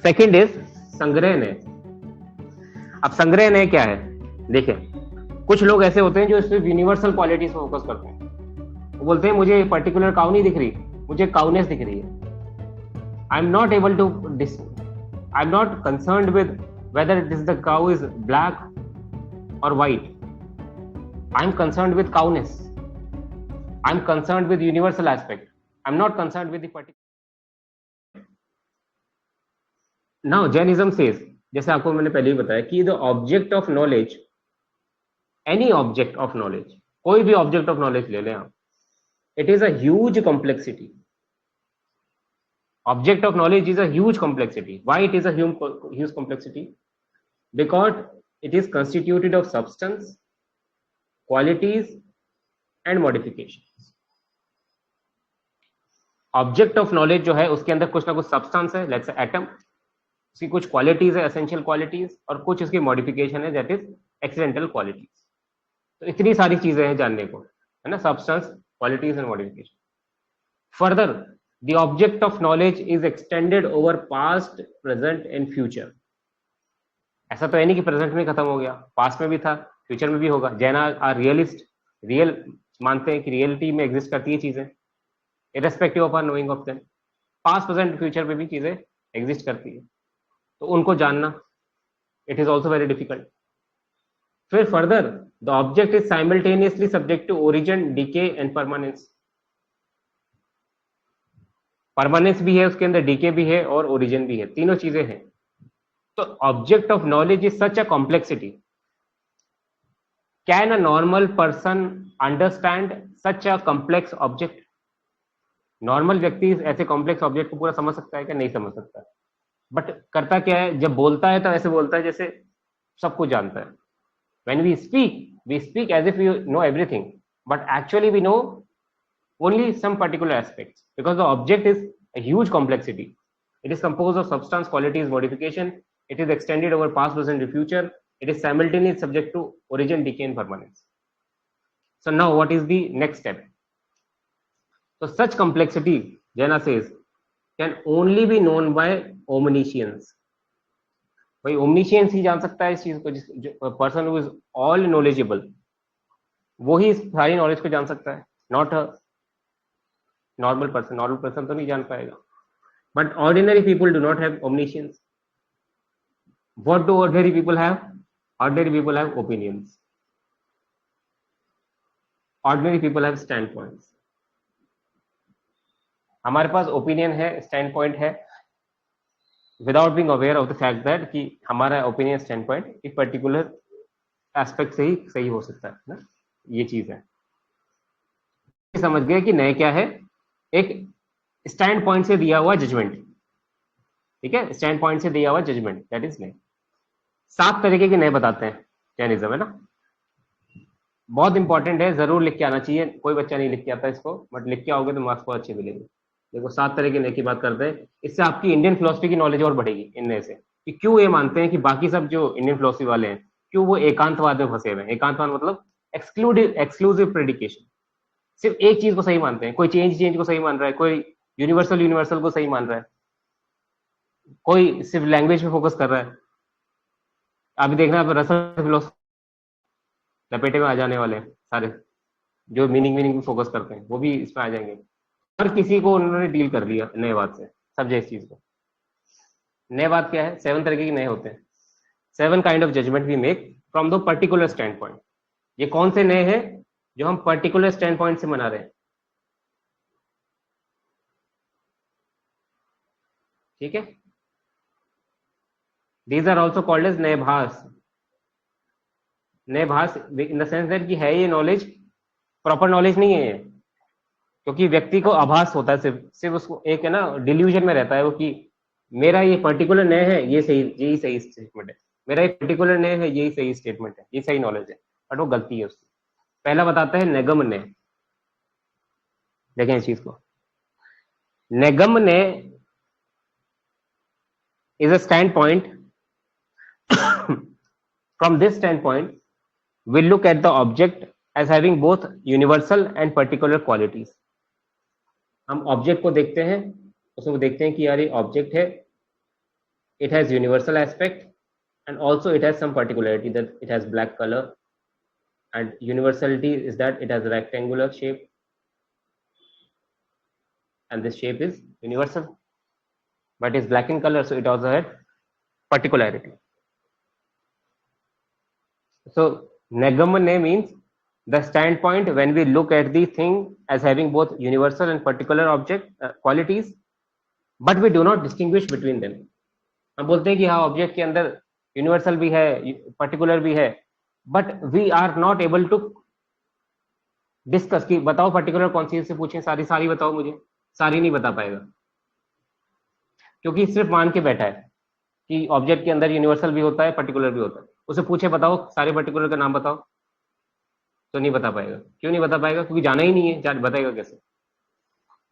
Second is संग्रहणय। अब संग्रहणय क्या है? देखिए, कुछ लोग ऐसे होते हैं जो सिर्फ यूनिवर्सल क्वालिटीज पर फोकस करते हैं। वो बोलते हैं मुझे पर्टिकुलर काउ नहीं दिख रही, मुझे काउनेस दिख रही है। I am not able to I am not concerned with whether it is the cow is black or white. I am concerned with cowness. I am concerned with universal aspect. I am not concerned with the particular. Now Jainism says, जैसे आपको मैंने पहले ही बताया कि the object of knowledge, any object of knowledge, कोई भी object of knowledge ले लें आप, it is a huge complexity. Object of knowledge is a huge complexity. Why it is a huge complexity? Because it is constituted of substance, qualities and modifications. Object of knowledge जो है उसके अंदर कुछ ना कुछ substance है, let's say atom, उसकी कुछ qualities है, essential qualities, और कुछ इसकी modification है, that is accidental qualities. तो इतनी सारी चीजें हैं जानने को, है ना, substance, qualities and modification. Further, the object of knowledge is extended over past, present and future. ऐसा तो है नहीं कि प्रेजेंट में खत्म हो गया, पास्ट में भी था, फ्यूचर में भी होगा। जैन आर रियलिस्ट, रियल मानते हैं कि रियलिटी में एग्जिस्ट करती है चीजें, irrespective of our knowing of them. Past, present, future में भी चीजें एग्जिस्ट करती है, तो उनको जानना it is also very difficult. फिर further, the object is simultaneously subject to origin, decay and permanence. Permanence भी है उसके अंदर, डीके भी है और ओरिजिन भी है, तीनों चीजें हैं। तो object of knowledge is such a complexity. Can a normal person understand such a complex object? Normal व्यक्ति ऐसे कॉम्प्लेक्स ऑब्जेक्ट को पूरा समझ सकता है क्या? नहीं समझ सकता। बट करता क्या है, जब बोलता है तो ऐसे बोलता है जैसे सब कुछ जानता है। When we speak as if you know everything, but actually we know only some particular aspects, because the object is a huge complexity. It is composed of substance, qualities, modification. It is extended over past, present and future. It is simultaneously subject to origin, decay and permanence. So now what is the next step? So such complexity, Jaina says, can only be known by omniscience. भाई omniscience ही जान सकता है इस चीज को। Person who is all knowledgeable, वो ही सारी knowledge को जान सकता है, नॉट अ नॉर्मल पर्सन तो नहीं जान पाएगा। But ordinary people do not have omniscience. What do ordinary people have? Ordinary people have opinions. Ordinary people have standpoints. हमारे पास ओपिनियन है, स्टैंड पॉइंट है, without being aware of the fact that कि हमारा opinion stand point एक particular aspect से ही सही हो सकता है ना। ये चीज है, समझ गए कि नए क्या है? एक स्टैंड पॉइंट से दिया हुआ जजमेंट, ठीक है, स्टैंड पॉइंट से दिया हुआ जजमेंट, दैट इज नए। 7 तरीके के नए बताते हैं जैनिज्म, है ना। बहुत इंपॉर्टेंट है, जरूर लिख के आना चाहिए। कोई बच्चा नहीं लिख के आता इसको, बट लिख के आओगे तो मार्क्स बहुत अच्छे मिलेंगे। देखो 7 तरह के नए की बात करते हैं, इससे आपकी इंडियन फिलोसफी की नॉलेज और बढ़ेगी इन नए से, कि क्यों ये मानते हैं कि बाकी सब जो इंडियन फिलोसफी वाले हैं क्यों वो एकांतवाद में फंसे हुए हैं। एकांतवाद मतलब एक्सक्लूसिव प्रेडिकेशन, सिर्फ एक चीज को सही मानते हैं। कोई चेंज को सही मान रहा है, कोई यूनिवर्सल को सही मान रहा है, कोई सिर्फ लैंग्वेज पे फोकस कर रहा है। अभी देखना आप रसल फिलोसफी लपेटे में आ जाने वाले हैं सारे, जो मीनिंग पे फोकस करते हैं वो भी इसमें आ जाएंगे। हर किसी को उन्होंने डील कर लिया नए बात से, समझे इस चीज को। नए बात क्या है? 7 तरीके के नए होते हैं। 7 kind of judgement we make from the particular standpoint. ये कौन से नए हैं जो हम पर्टिकुलर स्टैंड पॉइंट से बना रहे हैं, ठीक है। These are also called as नए भास। नए भास इन द सेंस दैट कि है ये नॉलेज, प्रॉपर नॉलेज नहीं है ये, क्योंकि व्यक्ति को आभास होता है, सिर्फ उसको एक है ना डिल्यूजन में रहता है वो कि मेरा ये पर्टिकुलर नए है, यही सही स्टेटमेंट है, मेरा ये पर्टिकुलर नए है, यही सही स्टेटमेंट है, ये सही नॉलेज है, बट वो गलती है उसकी। पहला बताता है निगमने। देखें इस चीज को, निगमने is a standpoint. From this standpoint, we look at the object as having both universal and particular qualities. हम ऑब्जेक्ट को देखते हैं, उसको देखते हैं कि यार ये ऑब्जेक्ट है, it has universal aspect, and also it has some particularity that it has black color, and universality is that it has a rectangular shape, and this shape is universal, but it's black in color, so it also had particularity. So negamane means the standpoint when we look at the thing as having both universal and particular object qualities, but we do not distinguish between them. हम बोलते हैं कि हाँ object के अंदर universal भी है, particular भी है, but we are not able to discuss कि बताओ पर्टिकुलर कौन सी से पूछे, सारी सारी बताओ, मुझे सारी नहीं बता पाएगा, क्योंकि सिर्फ मान के बैठा है कि ऑब्जेक्ट के अंदर यूनिवर्सल भी होता है, पर्टिकुलर भी होता है. उसे पूछे बताओ सारे पर्टिकुलर का नाम बताओ, तो नहीं बता पाएगा. क्यों नहीं बता पाएगा? क्योंकि जाना ही नहीं है. बताएगा कैसे?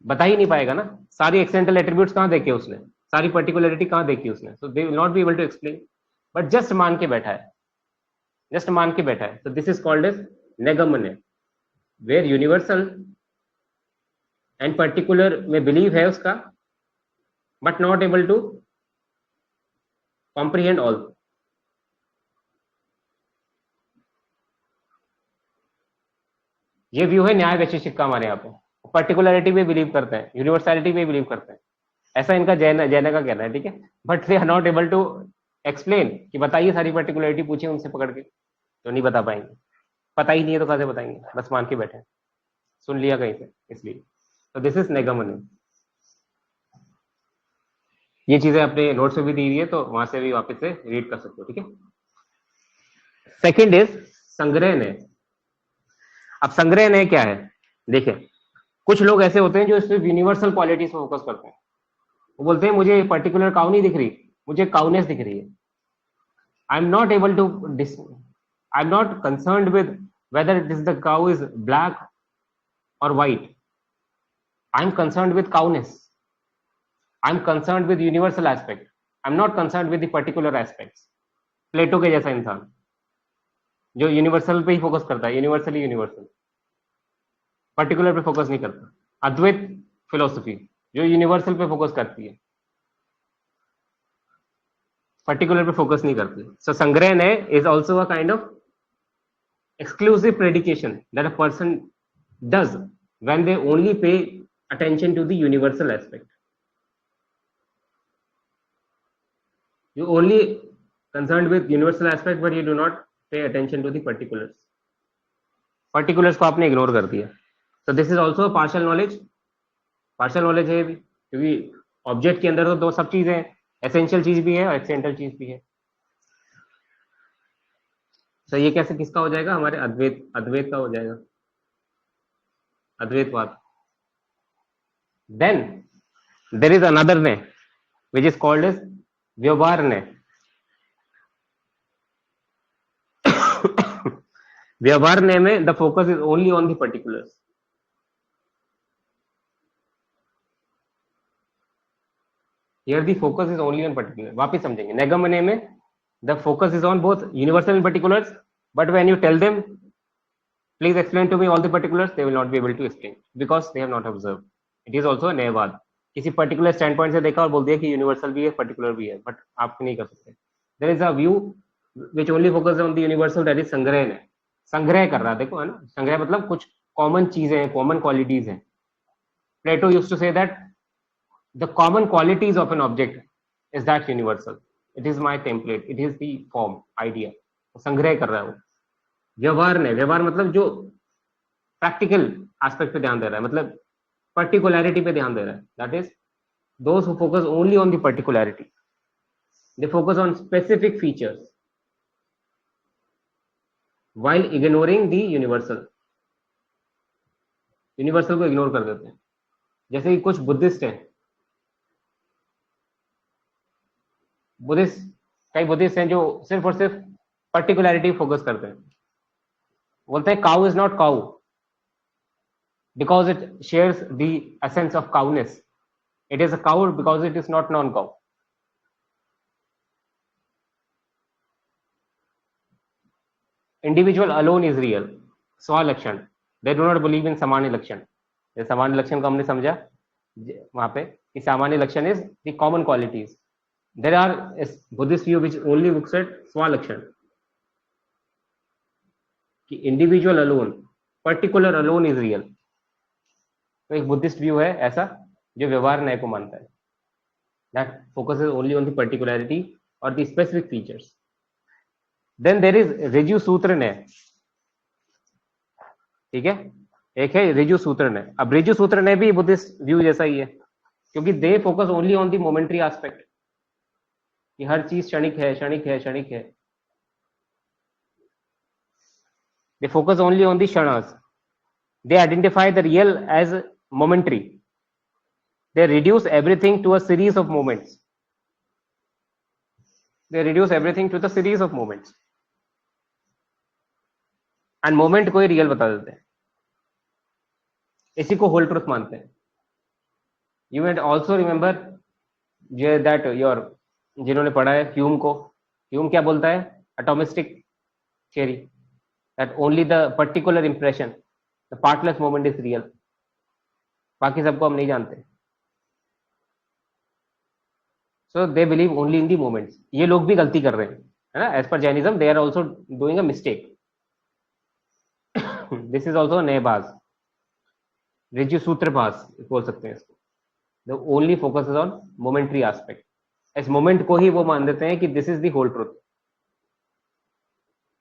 बता ही नहीं पाएगा ना. सारी एक्सटेंटल एट्रीब्यूट्स कहाँ देखे उसने, सारी पर्टिकुलरिटी कहाँ देखी उसने, so they will not be able to explain. But just मान के बैठा है, जस्ट मान के बैठा है. So this is called as नेगमने, वेयर यूनिवर्सल एंड पर्टिकुलर में बिलीव है उसका, but not able to comprehend all. ये व्यू है न्याय वैशेषिक का हमारे यहाँ पे. पर्टिकुलरिटी पे बिलीव करते हैं, यूनिवर्सलिटी पे बिलीव करते हैं, ऐसा इनका जैन का कहना है. ठीक है, but they are not able to explain कि बताइए सारी पर्टिकुलरिटी, पूछिए उनसे पकड़ के, तो नहीं बता पाएंगे. पता ही नहीं है तो कैसे बताएंगे, बस मान के बैठे, सुन लिया कहीं से, इसलिए. तो दिस इज नेगमने. ये चीजें अपने नोट्स में भी दी हुई है, तो वहां से भी वापस से रीड कर सकते हो. ठीक है. सेकेंड इज संग्रहणय. अब संग्रहणय क्या है? देखिए, कुछ लोग ऐसे होते हैं जो सिर्फ यूनिवर्सल क्वालिटीज पे फोकस करते हैं. वो बोलते हैं मुझे पर्टिकुलर काउ नहीं दिख रही, मुझे काउनेस दिख रही है. I am not able to I am not concerned with whether it is the cow is black or white. I am concerned with cowness. I am concerned with universal aspect. I am not concerned with the particular aspects. प्लेटो के जैसा इंसान जो universal पे ही focus करता है, universally universal, particular पे focus नहीं करता. अद्वैत फिलोसफी जो यूनिवर्सल पे फोकस करती है, पर्टिकुलर पे फोकस नहीं करती. सो संग्रहणय is also a kind of exclusive predication that a person does when they only pay attention to the universal aspect. You only concerned with universal aspect, but you do not pay attention to the particulars. Particulars को आपने ignore कर दिया. So this is also a partial knowledge. Partial knowledge है भी, क्योंकि object के अंदर तो दो सब चीजें हैं, एसेंशियल चीज भी है और एक्सीडेंटल चीज भी है. तो ये कैसे किसका हो जाएगा? हमारे अद्वैत का हो जाएगा, अद्वैतवाद. देन देयर इज अनदर ने विच इज कॉल्ड एज व्यवहार ने. व्यवहार ने में the focus is only on the particulars. Here the focus is only on particular. वापिस समझेंगे. नेगमने में the focus is on both universal and particulars, but when you tell them please explain to me all the particulars, they will not be able to explain because they have not observed. It is also a नयवाद. किसी particular standpoint से देखा और बोल दिया कि universal भी है, particular भी है, but आप नहीं कर सकते. There is a view which only focuses on the universal, that is संग्रहण है. संग्रह कर रहा है, देखो है ना. संग्रह मतलब कुछ कॉमन चीजें हैं, कॉमन क्वालिटीज हैं. Plato used to say that the common qualities of an object is that universal. It is my template, it is the form, idea. संग्रह कर रहा है वो. व्यवहार ने, व्यवहार मतलब जो प्रैक्टिकल एस्पेक्ट पे ध्यान दे रहा है, मतलब पर्टिकुलरिटी पे ध्यान दे रहा है. That is those who focus only on the particularity, they focus on specific features while ignoring the universal. Universal को इग्नोर कर देते हैं. जैसे कि कुछ बुद्धिस्ट हैं, कई बुद्धिस्ट हैं जो सिर्फ और सिर्फ पर्टिकुलरिटी फोकस करते हैं. बोलते हैं cow is not cow because it shares the essence of cowness. It is a cow because it is not non cow. Individual alone is real. स्वलक्षण. They do not believe in सामान्य लक्षण. सामान्य लक्षण को हमने समझा वहां पे कि सामान्य लक्षण is the common qualities. There are a Buddhist view which only looks at Swalakshan, कि individual alone, particular alone is real. तो एक बुद्धिस्ट व्यू है ऐसा जो व्यवहार न्याय को मानता है, that focuses only on the particularity और the specific features. Then there is ऋजु सूत्र न्याय. ठीक है, एक है ऋजु सूत्र न्याय. अब ऋजु सूत्र न्याय भी बुद्धिस्ट व्यू जैसा ही है, क्योंकि they focus only on the momentary aspect, कि हर चीज क्षणिक है, क्षणिक है, क्षणिक है. They focus only on the kshanas. They identify the real as momentary. They reduce everything to a series of moments. They reduce everything to the series of moments. And moment को ही real बता देते हैं. इसी को whole truth मानते हैं. You may also remember that your जिन्होंने पढ़ा है ह्यूम को, ह्यूम क्या बोलता है? Atomistic theory. That only the particular impression, the partless moment is real. बाकी सबको हम नहीं जानते. So they believe only in the moments. ये लोग भी गलती कर रहे हैं, है ना? As per Jainism, they are also doing a mistake. This is also a नयभास, ऋजु सूत्रभास बोल सकते हैं इसको. The only focuses on momentary aspect. इस moment को ही वो मान देते हैं कि this is the whole truth.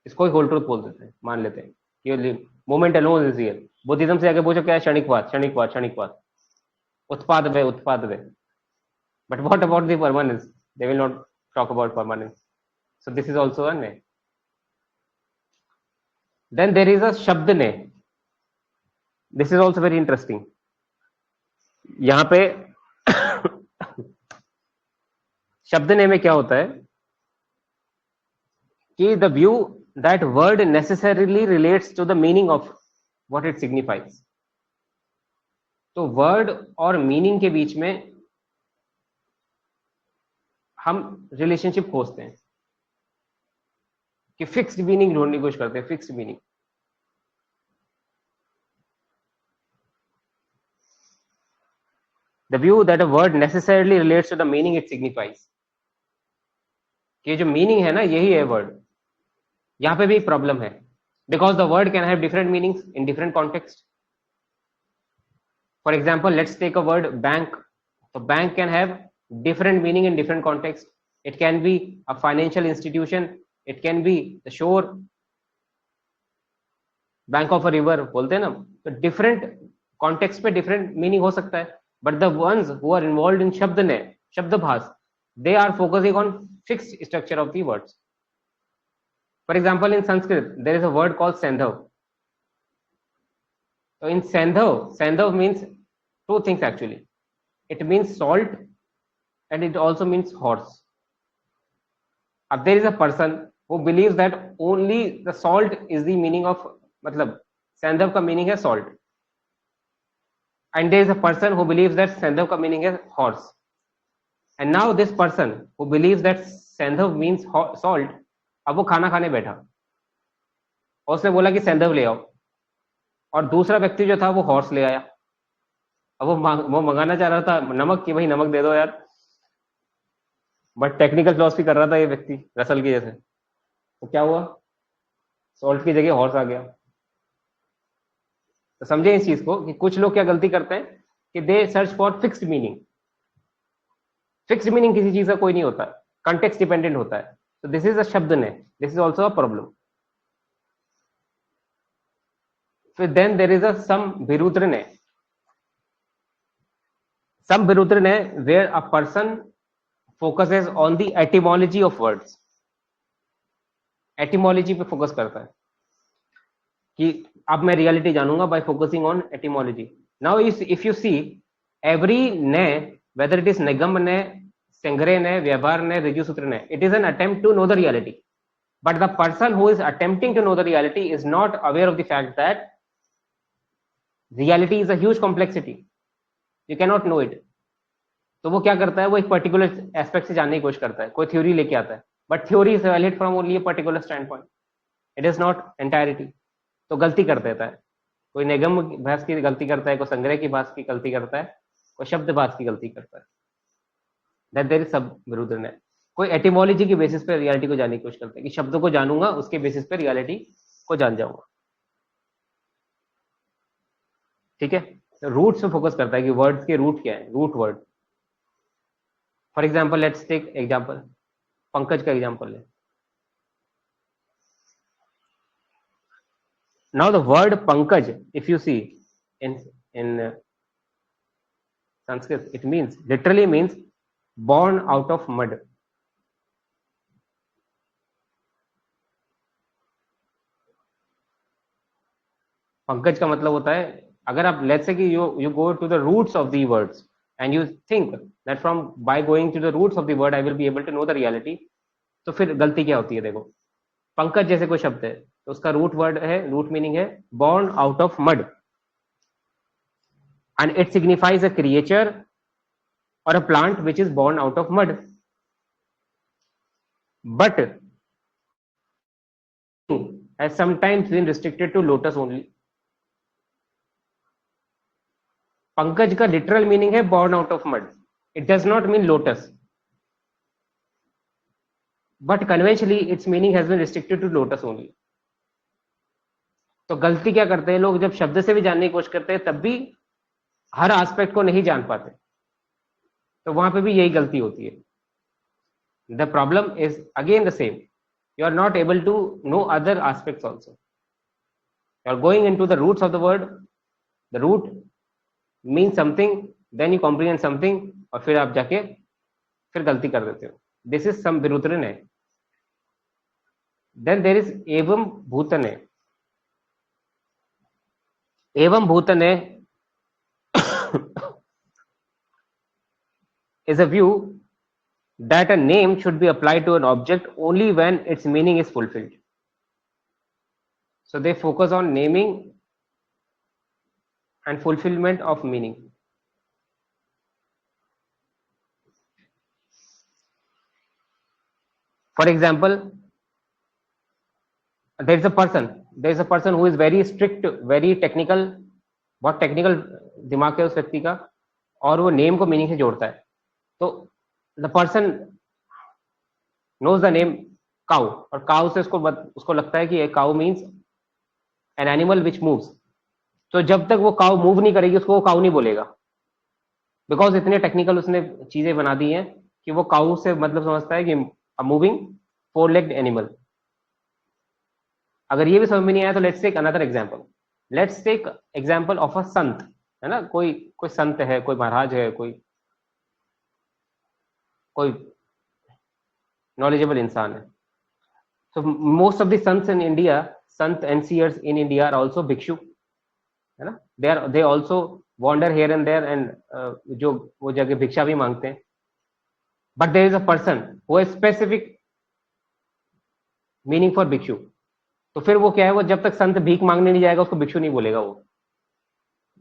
इसको ही होल ट्रूथ बोल देते हैं, मान लेते हैं कि moment alone is real. Buddhism से आगे पूछो क्या है? क्षणिकवाद, क्षणिकवाद, क्षणिकवाद, उत्पाद वे, उत्पाद वे. But what about the permanence? They will not talk about permanence. So this is also a ने. देन देयर इज अ शब्द ने. This is also very interesting. यहां पे शब्द ने में क्या होता है कि the view that word necessarily relates to the meaning of what it signifies. तो word और meaning के बीच में हम relationship खोजते हैं, कि fixed meaning ढूंढने की कोशिश करते हैं, fixed meaning. The view that a word necessarily relates to the meaning it signifies. कि जो meaning है ना, यही है word. यहाँ पे भी प्रॉब्लम है, because the word can have different meanings in different context. For example, let's take a word bank. तो bank can have different meaning in different context. It can be a financial institution, it can be the shore, bank of a river बोलते हैं ना. तो different context पे different meaning हो सकता है. But the ones who are involve in शब्द ने, शब्दभास, they are focusing on fixed structure of the words. For example, in Sanskrit, there is a word called Sandhav. So in Sandhav, Sandhav means two things actually. It means salt and it also means horse. If there is a person who believes that only the salt is the meaning of, मतलब Sandhav का meaning है salt. And there is a person who believes that Sandhav का meaning है horse. And now this person who believes that Sandhav means salt, अब वो खाना खाने बैठा और उसने बोला कि सैंधव ले आओ, और दूसरा व्यक्ति जो था वो हॉर्स ले आया. अब वो मंगाना चाह रहा था नमक, कि भाई नमक दे दो यार, बट टेक्निकल फिलॉसफी कर रहा था ये व्यक्ति रसल की जैसे. तो क्या हुआ? सॉल्ट की जगह हॉर्स आ गया. तो समझे इस चीज को कि कुछ लोग क्या गलती करते हैं कि they search for fixed meaning. Fixed meaning किसी चीज का कोई नहीं होता, कंटेक्स्ट डिपेंडेंट होता है. So this is a shabdane. This is also a problem. So then there is a samvirudrane. Samvirudrane, where a person focuses on the etymology of words. Etymology पे focus करता है कि अब मैं reality जानूंगा by focusing on etymology. Now if you see every ne, whether it is negam ne, संग्रह ने, व्यवहार ने, ऋजु सूत्र ने, it is an attempt to know the reality. But the person who is attempting to know the reality is not aware of the fact that reality is a huge complexity. You cannot know it. तो वो क्या करता है? वो एक particular aspect से जानने की कोशिश करता है, कोई थ्योरी लेके आता है, but theory is valid from only a particular stand point. It is not entirety. तो गलती कर देता है. कोई निगम भास की गलती करता है, कोई संग्रह की भास की गलती करता है, कोई शब्द भास की गलती करता है. दैट देयर इज सब विरुद्धन है। कोई एटिमोलॉजी की बेसिस पे रियलिटी को जानने की कोशिश करता है कि शब्दों को जानूंगा, उसके बेसिस पे रियलिटी को जान जाऊंगा। ठीक है, रूट्स पे फोकस करता है कि वर्ड्स के रूट क्या है, root word. For example let's take example, पंकज का एग्जाम्पल है। Now the word pankaj, if you see in Sanskrit, it means, literally means born out of mud. पंकज का मतलब होता है, अगर आप लेट्स से कि you go to the roots of the words and you think that from by going to the roots of the word I will be able to know the reality, तो फिर गलती क्या होती है? देखो, पंकज जैसे कोई शब्द है तो उसका रूट वर्ड है, रूट मीनिंग है born out of mud, and it signifies a creature or a plant which is born out of mud. But has sometimes been restricted to lotus only. Pankaj का लिटरल मीनिंग है born out of mud. It does not mean lotus. But conventionally its meaning has been restricted to lotus only. तो गलती क्या करते हैं लोग, जब शब्द से भी जानने की कोशिश करते हैं तब भी हर एस्पेक्ट को नहीं जान पाते, तो वहां पे भी यही गलती होती है। The problem is again the same, you are not able to know other aspects also. You are going into the roots of the word, the root means something, then you comprehend something, और फिर आप जाके फिर गलती कर देते हो। This is some विरुद्धन है। देन देर इज एवं भूतन है। एवं भूतन है is a view that a name should be applied to an object only when its meaning is fulfilled. So they focus on naming and fulfillment of meaning. For example, there is a person who is very strict, very technical, बहुत technical दिमाग है उस व्यक्ति का, और वो name को meaning से जोड़ता है। तो the person knows the name cow, और काउ से उसको लगता है कि cow means an animal which moves. तो जब तक वो काउ मूव नहीं करेगी उसको वो काउ नहीं बोलेगा, बिकॉज इतने टेक्निकल उसने चीजें बना दी हैं कि वो काउ से मतलब समझता है कि मूविंग फोर लेग्ड एनिमल। अगर ये भी समझ में नहीं आया तो let's take another example. Let's take example of a sant, है ना, कोई संत है, कोई महाराज है, कोई नॉलेजेबल इंसान है। So most of the sons in India, sant and seers in India are also भिक्षु, है ना, they also wander here and there and जो वो जगह भिक्षा भी मांगते हैं। But there is a person who has specific meaning for भिक्षु, तो फिर वो क्या है, वो जब तक संत भीख मांगने नहीं जाएगा उसको भिक्षु नहीं बोलेगा। वो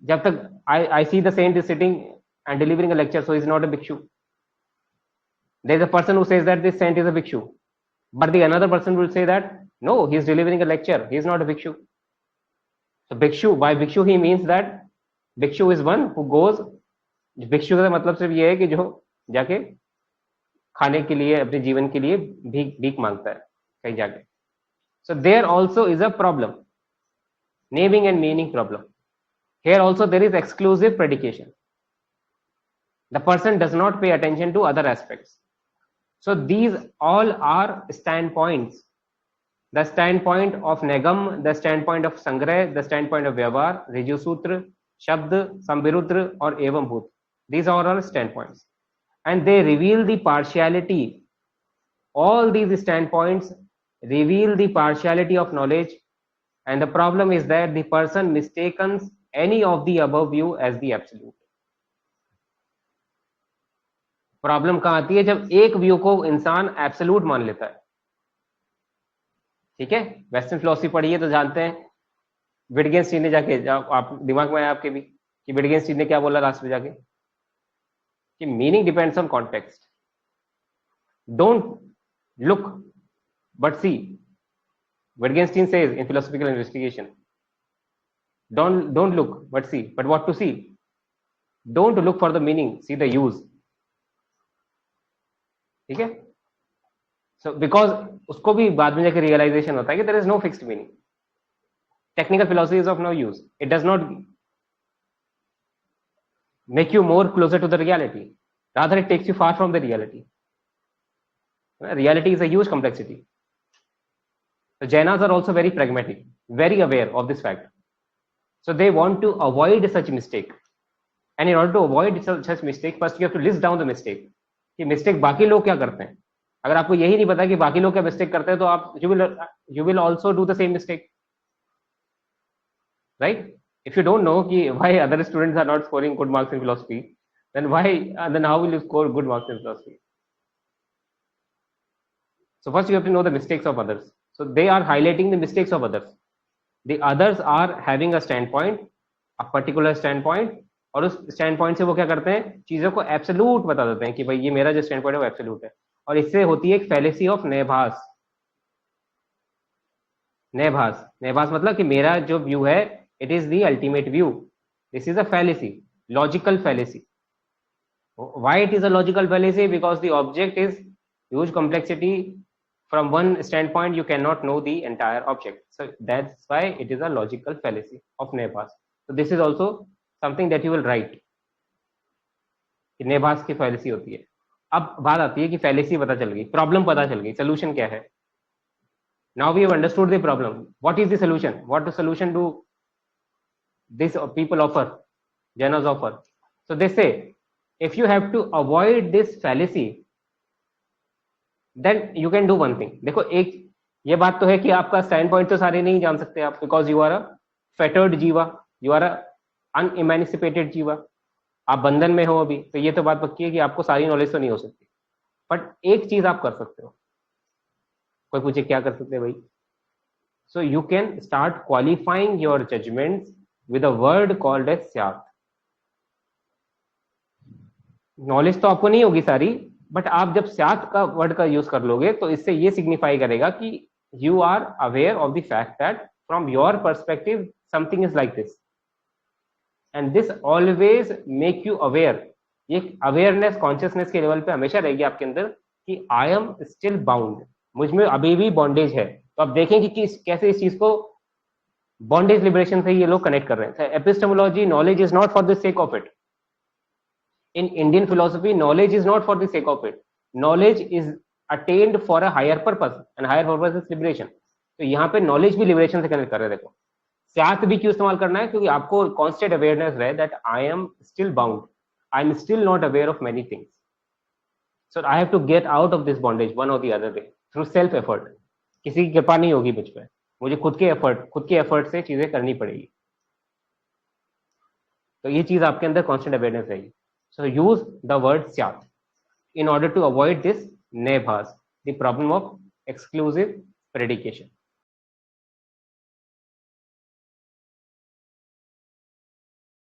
जब तक I see the saint is sitting and delivering a lecture, so he is not a भिक्षु. There is a person who says that this saint is a भिक्षु, but the another person will say that no, he is delivering a lecture, he is not a bhikshu. So bhikshu, by bhikshu he means that bhikshu is one who goes, भिक्षु का मतलब सिर्फ ये है कि जो जाके खाने के लिए, अपने जीवन के लिए भीख मांगता है कहीं जाके। So there also is a problem, naming and meaning problem. Here also there is exclusive predication. The person does not pay attention to other aspects. So these all are standpoints. The standpoint of Nagam, the standpoint of Sangrah, the standpoint of Vyavahar, Riju Sutra, Shabd, Samvirudra, or Evam Bhut. These are all standpoints. And they reveal the partiality. All these standpoints reveal the partiality of knowledge. And the problem is that the person mistakes any of the above view as the absolute. Problem कहां आती है? जब एक view को इंसान absolute मान लेता है। ठीक है, वेस्टर्न फिलोसफी पढ़िए तो जानते हैं, विटगेन्स्टीन ने जाके, आप दिमाग में आया आपके भी कि विटगेन्स्टीन ने क्या बोला लास्ट में जाके कि meaning depends on context, don't look but see. Wittgenstein says in philosophical investigation, don't look but see, but what to see? Don't look for the meaning, see the use. ठीक है. सो बिकॉज उसको भी बाद में जाकर realisation होता है कि there is no fixed meaning. Technical philosophy is of no use. It does not make you more closer to the reality, rather it takes you far from the reality. Reality is a huge complexity. The Jainas are also very pragmatic, very aware of this fact, so they want to avoid such mistake. And in order to avoid such mistake, first you have to list down the mistake कि mistake बाकी लोग क्या करते हैं. अगर आपको यही नहीं पता कि बाकी लोग क्या mistake करते हैं तो आप you will also do the same mistake, right? If you don't know why other students are not scoring good marks in philosophy, then how will you score good marks in philosophy? So first you have to know the mistakes of others. So they are highlighting the mistakes of others. The others are having a standpoint, a particular standpoint, और उस standpoint से वो क्या करते हैं, चीजों को absolute बता देते हैं कि भाई ये मेरा जो standpoint है वो absolute है. और इससे होती है एक fallacy of नेभास. नेभास मतलब कि मेरा जो व्यू है, it is the ultimate view. This is a fallacy, logical fallacy. Why it is a logical fallacy? Because the object is huge complexity. From one standpoint you cannot know the entire object, so that's why it is a logical fallacy of नेभास. So this is also something that you will write कि नेभास की fallacy होती है. अब बात आती है कि fallacy पता चल गई, problem पता चल गई, solution क्या है. Now we have understood the problem. What is the solution? What the solution do these people offer, Jainas offer? So they say if you have to avoid this fallacy, then you can do one thing. देखो एक ये बात तो है कि आपका stand point तो सारे नहीं जान सकते आप, because you are a fettered jiva, you are a unemancipated jiva, आप बंधन में हो अभी, तो ये तो बात पक्की है कि आपको सारी नॉलेज तो नहीं हो सकती. बट एक चीज आप कर सकते हो. कोई पूछे क्या कर सकते हैं भाई? So you can start qualifying your judgements with a word called as syat. Knowledge तो आपको नहीं होगी सारी, बट आप जब स्यात् का वर्ड का यूज कर लोगे तो इससे ये सिग्निफाई करेगा कि you are aware of the fact that from your perspective something is like this, and this always make you aware. ये अवेयरनेस कॉन्शियसनेस के लेवल पे हमेशा रहेगी आपके अंदर कि आई एम स्टिल बाउंड, मुझ में अभी भी बॉन्डेज है. तो आप देखेंगे कि कैसे इस चीज को बॉन्डेज लिबरेशन से ये लोग कनेक्ट कर रहे हैं. Epistemology, knowledge is not for the sake of it. In Indian philosophy, knowledge is not for the sake of it. Knowledge is attained for a higher purpose, and higher purpose is liberation. तो यहाँ पे knowledge भी liberation से connect कर रहे हैं. देखो स्यात् भी क्यों इस्तेमाल करना है, क्योंकि आपको constant awareness रहे that I am still bound, I am still not aware of many things, so I have to get out of this bondage one or the other way through self effort. किसी की कृपा नहीं होगी मुझ पे, मुझे खुद के एफर्ट से चीजें करनी पड़ेगी. तो ये चीज आपके अंदर constant awareness रहेगी. So use the word स्यात् in order to avoid this nebhas, the problem of exclusive predication.